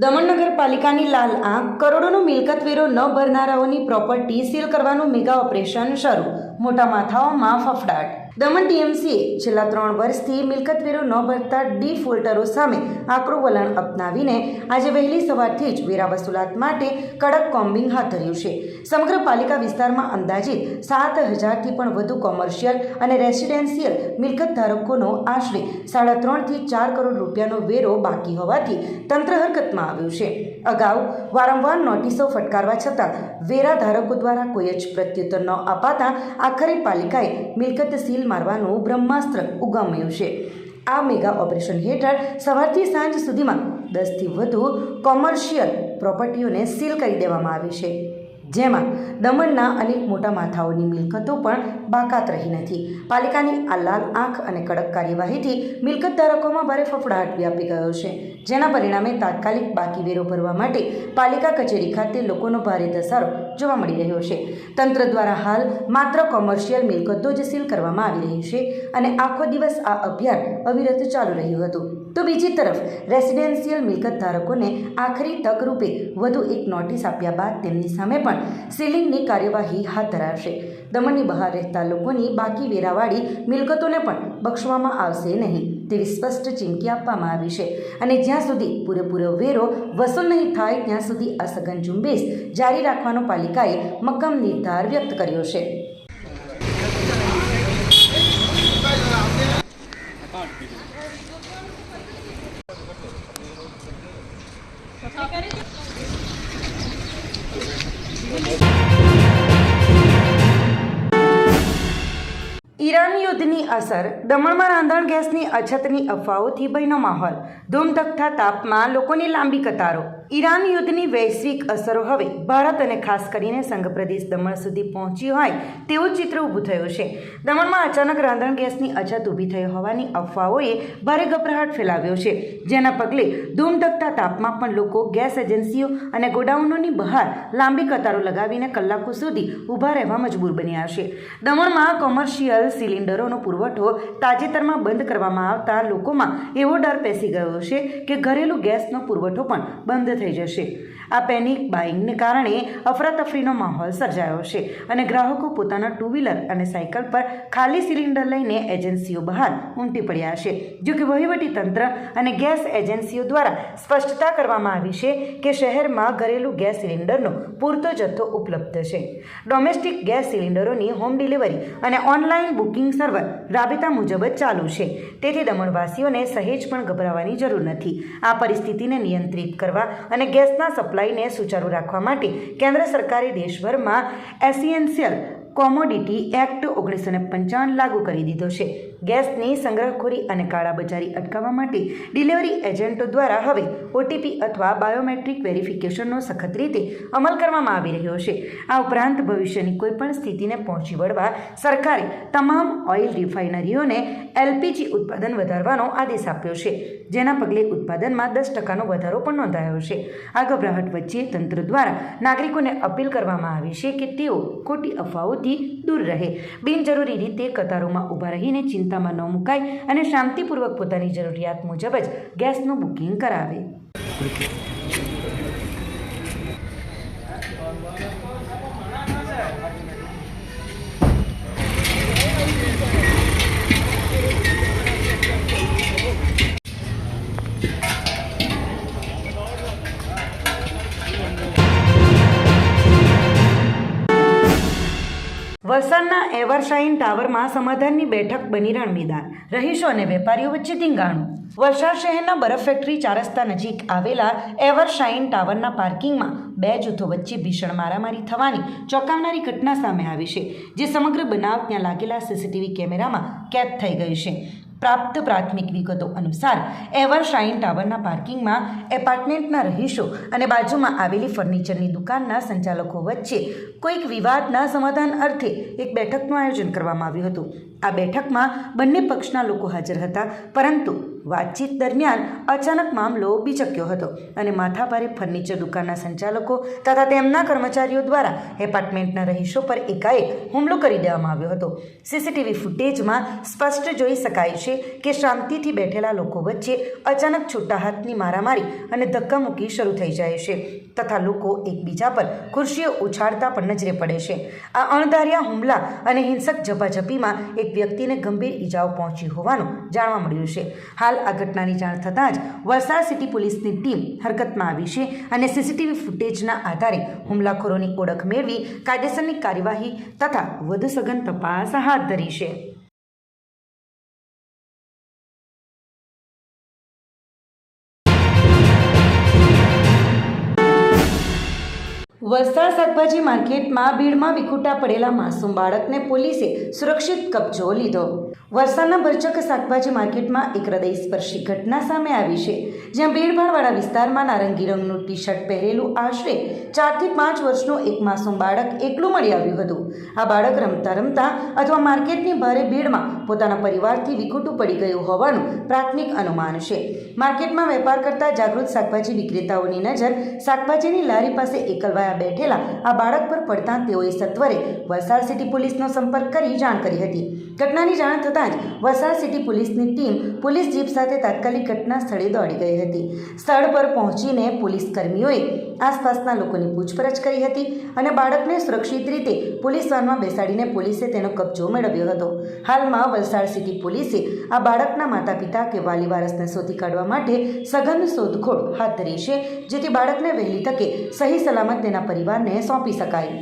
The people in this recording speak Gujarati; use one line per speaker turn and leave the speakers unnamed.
દમણ નગરપાલિકાની લાલ આંખ, કરોડોનો મિલકત વેરો ન ભરનારાઓની પ્રોપર્ટી સીલ કરવાનું મેગા ઓપરેશન શરૂ, મોટા માથાઓમાં ફફડાટ. દમણ ટીએમસીએ છેલ્લા 3 વર્ષથી મિલકત વેરો ન ભરતા ડિફોલ્ટરો સામે આકરું વલણ અપનાવીને આજે વહેલી સવારથી જ વેરા વસૂલાત માટે કડક કોમ્બિંગ હાથ ધર્યું છે. સમગ્ર પાલિકા વિસ્તારમાં અંદાજિત 7,000થી પણ વધુ કોમર્શિયલ અને રેસિડેન્શિયલ મિલકત ધારકોનો આશરે 3.5 થી 4 કરોડ રૂપિયાનો વેરો બાકી હોવાથી તંત્ર હરકતમાં આવ્યું છે. અગાઉ વારંવાર નોટિસો ફટકારવા છતાં વેરા ધારકો દ્વારા કોઈ જ પ્રત્યુત્તર ન અપાતા આખરે પાલિકાએ મિલકત સીલ મારવાનું બ્રહ્માસ્ત્ર ઉગામ્યું છે. આ મેગા ઓપરેશન હેઠળ સવારથી સાંજ સુધીમાં 10થી વધુ કોમર્શિયલ પ્રોપર્ટીઓને સીલ કરી દેવામાં આવી છે, જેમાં દમણના અનેક મોટા માથાઓની મિલકતો પણ બાકાત રહી નથી. પાલિકાની આ લાલ આંખ અને કડક કાર્યવાહીથી મિલકત ધારકોમાં ભારે ફફડાટ વ્યાપી ગયો છે, જેના પરિણામે તાત્કાલિક બાકી વેરો ભરવા માટે પાલિકા કચેરી ખાતે લોકોનો ભારે ધસારો જોવા મળી રહ્યો છે. તંત્ર દ્વારા હાલ માત્ર કોમર્શિયલ મિલકતો જ સીલ કરવામાં આવી રહી છે અને આખો દિવસ આ અભિયાન અવિરત ચાલુ રહ્યું હતું. તો બીજી તરફ રેસિડેન્શિયલ મિલકત ધારકોને આખરી તક રૂપે વધુ એક નોટિસ આપ્યા બાદ તેમની સામે પણ સીલિંગની કાર્યવાહી હાથ ધરાશે. દમણની બહાર રહેતા લોકોની બાકી વેરાવાળી મિલકતોને પણ બક્ષવામાં આવશે નહીં તેવી સ્પષ્ટ ચીમકી આપવામાં આવી છે અને જ્યાં સુધી પૂરેપૂરો વેરો વસૂલ નહીં થાય ત્યાં સુધી આ સઘન ઝુંબેશ જારી રાખવાનો પાલિકાએ મક્કમ નિર્ધાર વ્યક્ત કર્યો છે. ઈરાન યુદ્ધની અસર, દમણમાં રાંધણ ગેસની અછતની અફવાઓથી ભયનો માહોલ, ધૂમધકતા તાપમાં લોકોની લાંબી કતારો. ઈરાન યુદ્ધની વૈશ્વિક અસરો હવે ભારત અને ખાસ કરીને સંઘ પ્રદેશ દમણ સુધી પહોંચી હોય તેવું ચિત્ર ઊભું થયું છે. દમણમાં અચાનક રાંધણ ગેસની અછત ઊભી થઈ હોવાની અફવાઓએ ભારે ગભરાટ ફેલાવ્યો છે, જેના પગલે ધૂમધકતા તાપમાં પણ લોકો ગેસ એજન્સીઓ અને ગોડાઉનોની બહાર લાંબી કતારો લગાવીને કલાકો સુધી ઊભા રહેવા મજબૂર બન્યા છે. દમણમાં કોમર્શિયલ સિલિન્ડરોનો પુરવઠો તાજેતરમાં બંધ કરવામાં આવતા લોકોમાં એવો ડર પેસી ગયો છે કે ઘરેલું ગેસનો પુરવઠો પણ બંધ થઈ જશે. આ પેનિક બાઇંગને કારણે અફરાતફરીનો માહોલ સર્જાયો છે અને ગ્રાહકો પોતાના 2 વ્હીલર અને સાયકલ પર ખાલી સિલિન્ડર લઈને એજન્સીઓ બહાર ઉમટી પડ્યા છે. જો કે વહીવટી તંત્ર અને ગેસ એજન્સીઓ દ્વારા સ્પષ્ટતા કરવામાં આવી છે કે શહેરમાં ઘરેલું ગેસ સિલિન્ડરનો પૂરતો જથ્થો ઉપલબ્ધ છે. ડોમેસ્ટિક ગેસ સિલિન્ડરોની હોમ ડિલિવરી અને ઓનલાઈન બુકિંગ સર્વર રાબેતા મુજબ જ ચાલુ છે, તેથી દમણવાસીઓને સહેજ પણ ગભરાવાની જરૂર નથી. આ પરિસ્થિતિને નિયંત્રિત કરવા અને ગેસના સપ્લાયને સુચારુ રાખવા માટે કેન્દ્ર સરકારે દેશભરમાં એસેન્શિયલ કોમોડિટી એક્ટ 1955 લાગુ કરી દીધો છે. ગેસની સંગ્રહખોરી અને કાળાબજારી અટકાવવા માટે ડિલિવરી એજન્ટો દ્વારા હવે ઓટીપી અથવા બાયોમેટ્રિક વેરિફિકેશનનો સખત રીતે અમલ કરવામાં આવી રહ્યો છે. આ ઉપરાંત ભવિષ્યની કોઈપણ સ્થિતિને પહોંચી વળવા સરકારે તમામ ઓઇલ રિફાઇનરીઓને એલપીજી ઉત્પાદન વધારવાનો આદેશ આપ્યો છે, જેના પગલે ઉત્પાદનમાં 10% વધારો પણ નોંધાયો છે. આ ગભરાહટ વચ્ચે તંત્ર દ્વારા નાગરિકોને અપીલ કરવામાં આવી છે કે તેઓ ખોટી અફવાઓથી દૂર રહે, બિનજરૂરી રીતે કતારોમાં ઊભા રહીને ચિંતામાં ન મુકાય અને શાંતિપૂર્વક પોતાની જરૂરિયાત મુજબ જ ગેસનું બુકિંગ કરાવે. વલસાડના એવરશાઇન ટાવરમાં સમાધાનની બેઠક બની રણમેદાન, રહીશો અને વેપારીઓ વચ્ચે ધીંગાણું. વલસાડ શહેરના બરફ ફેક્ટરી 4 રસ્તા નજીક આવેલા એવરશાઇન ટાવરના પાર્કિંગમાં 2 જૂથો વચ્ચે ભીષણ મારામારી થવાની ચોંકાવનારી ઘટના સામે આવી છે, જે સમગ્ર બનાવ ત્યાં લાગેલા સીસીટીવી કેમેરામાં કેદ થઈ ગઈ છે. પ્રાપ્ત પ્રાથમિક વિગતો અનુસાર એવરશાઇન ટાવરના પાર્કિંગમાં એપાર્ટમેન્ટના રહીશો અને બાજુમાં આવેલી ફર્નિચરની દુકાનના સંચાલકો વચ્ચે કોઈક વિવાદના સમાધાન અર્થે એક બેઠકનું આયોજન કરવામાં આવ્યું હતું. આ બેઠકમાં બંને પક્ષના લોકો હાજર હતા, પરંતુ વાતચીત દરમિયાન અચાનક મામલો બીચક્યો હતો અને માથાભારે ફર્નિચર દુકાનના સંચાલકો તથા તેમના કર્મચારીઓ દ્વારા એપાર્ટમેન્ટના રહીશો પર એકાએક હુમલો કરી દેવામાં આવ્યો હતો. સીસીટીવી ફૂટેજમાં સ્પષ્ટ જોઈ શકાય છે કે શાંતિથી બેઠેલા લોકો વચ્ચે અચાનક છૂટા હાથની મારામારી અને ધક્કામુક્કી શરૂ થઈ જાય છે તથા લોકો એકબીજા પર ખુરશીઓ ઉછાળતા પણ નજરે પડે છે. આ અણધાર્યા હુમલા અને હિંસક ઝપાઝપીમાં એક વ્યક્તિને ગંભીર ઈજાઓ પહોંચી હોવાનું જાણવા મળ્યું છે. હાલ આ ઘટનાની જાણ થતાં જ વલસાડ સિટી પોલીસની ટીમ હરકતમાં આવી છે અને સીસીટીવી ફૂટેજના આધારે હુમલાખોરોની ઓળખ મેળવી કાયદેસરની કાર્યવાહી તથા વધુ સઘન તપાસ હાથ ધરી છે. વલસાડ શાકભાજી માર્કેટમાં ભીડમાં વિખૂટા પડેલા માસૂમ બાળકને પોલીસે સુરક્ષિત કબજો લીધો. વલસાડના ભરચક શાકભાજી માર્કેટમાં એક હૃદયસ્પર્શી ઘટના સામે આવી છે, જ્યાં ભીડભાડવાળા વિસ્તારમાં નારંગી રંગનું ટી શર્ટ પહેરેલું આશરે 4 થી 5 વર્ષનું એક માસૂમ બાળક એકલું મળી આવ્યું હતું. આ બાળક રમતા રમતા અથવા માર્કેટની ભારે ભીડમાં પોતાના પરિવારથી વિખૂટું પડી ગયું હોવાનું પ્રાથમિક અનુમાન છે. માર્કેટમાં વેપાર કરતા જાગૃત શાકભાજી વિક્રેતાઓની નજર શાકભાજીની લારી પાસે એકલવાયા બેઠેલા આ બાળક પર પડતા તેઓએ સત્વરે વલસાડ સિટી પોલીસનો સંપર્ક કરી જાણ કરી હતી. ઘટનાની જાણ થતાં જ વલસાડ સિટી પોલીસની ટીમ પોલીસ જીપ સાથે તાત્કાલિક ઘટના સ્થળે દોડી ગઈ હતી. સ્થળ પર પહોંચીને પોલીસ કર્મીઓએ આસપાસના લોકોની પૂછપરછ કરી હતી અને બાળકને સુરક્ષિત રીતે પોલીસ વાનમાં બેસાડીને પોલીસે તેનો કબજો મેળવ્યો હતો. હાલમાં વલસાડ સિટી પોલીસે આ બાળકના માતા પિતા કે વાલી વારસને શોધી કાઢવા માટે સઘન શોધખોળ હાથ ધરી છે, જેથી બાળકને વહેલી તકે સહી સલામત તેના પરિવારને સોંપી શકાય.